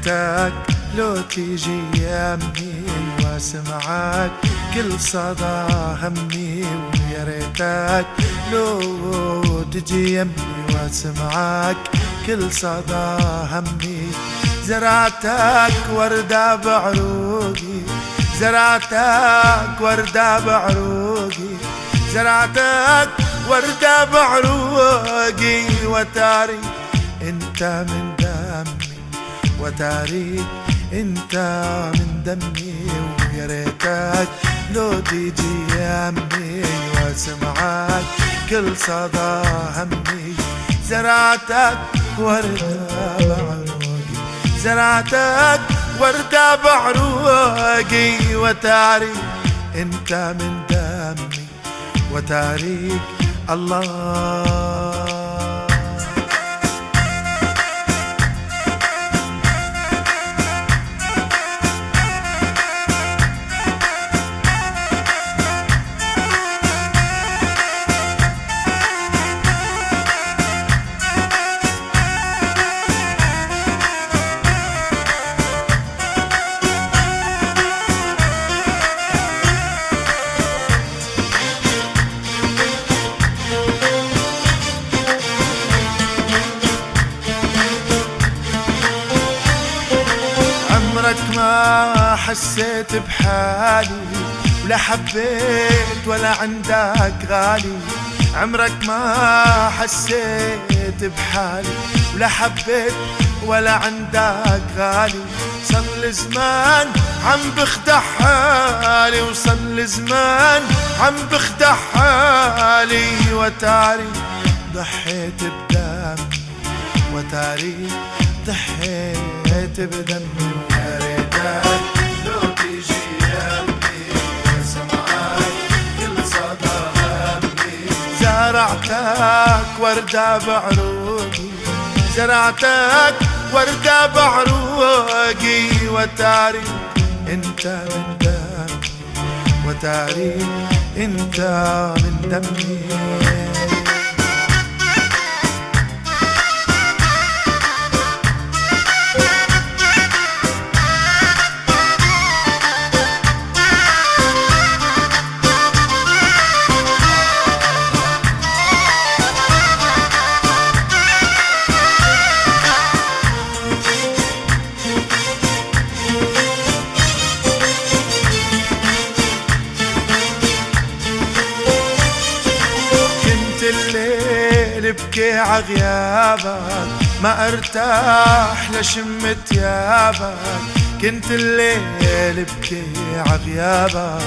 ريتك لو تيجي يمي واسمعك كل صدى همي، ويا ريتك لو تجي يمي واسمعك كل صدى همي. زرعتك وردة بعروقي، زرعتك وردة بعروقي، زرعتك وردة بعروقي، وتاري انت من دمي، وتاري انت من دمي. ويا ريتك لو تيجي يمي واسمعك كل صدى همي. زرعتك وردة بعروقي، زرعتك وردة بعروقي، وتاري انت من دمي، وتاريك الله. عمرك ما حسيت بحالي ولا حبيت ولا عندك غالي، عمرك ما حسيت بحالي ولا حبيت ولا عندك غالي. صل زمان عم بخدع حالي، وصل زمان عم بخدع حالي، وتاري ضحيت بدمي، وتاري ضحيت بدمي. ويا ريتك لو تيجي يمي واسمعك كل صدى همي. زرعتك وردة بعروقي، زرعتك وردة بعروقي، وتاري انت من دمي، وتاري انت من دمي. الليل بكي عغيابك ما ارتاح لشم ثيابك، كنت الليل بكي عغيابك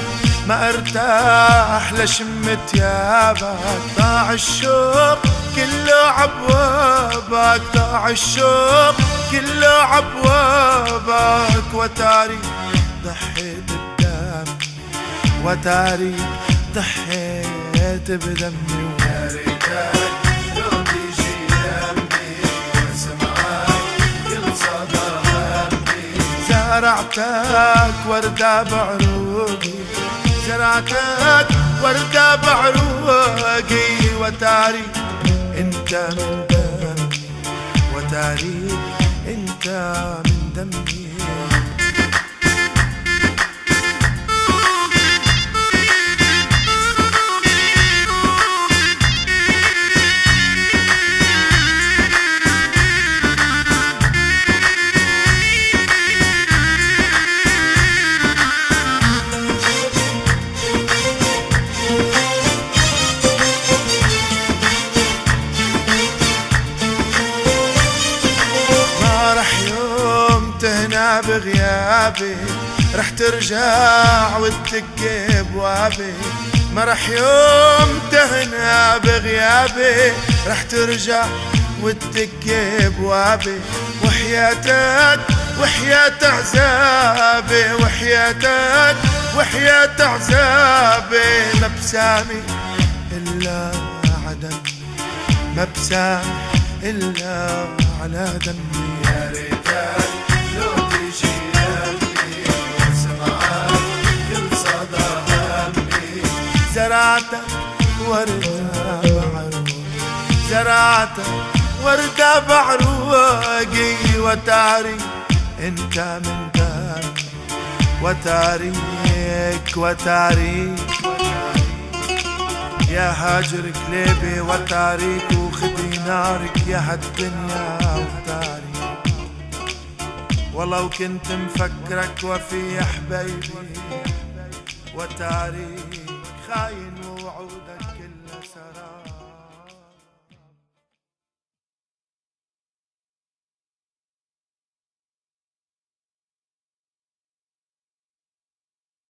ما ارتاح لشم ثيابك. ضاع الشوق كله عبوابك، ضاع الشوق كله عبوابك، وتاري ضحيت بدمي، وتاري ضحيت بدمي. ويا ريتك لو تيجي يمي واسمعك كل صدى همي. زرعتك وردة بعروقي، زرعتك وردة بعروقي، وتاري انت من دمي، وتاري انت من دمي. تهنا بغيابي رح ترجع وتدق بوابي، ما رح يوم تهنا بغيابي رح ترجع وتدق بوابي. وحياتك وحياة عذابي، وحياتك وحياة عذابي، ما بسامي إلا عدم، ما بسامح إلا على دمي. يا ريتك لو تيجي يمي واسمعك كل صدى همي. زرعتك وردة بعروقي، زرعتك وردة بعروقي، وتاري انت من دمي وتاريك وتاريك يا هاجر كليبي وتاريك وخدي نارك يا هالدنيا وتاريك والله وكنت مفكرك وفي حبيبي وتاريك خاين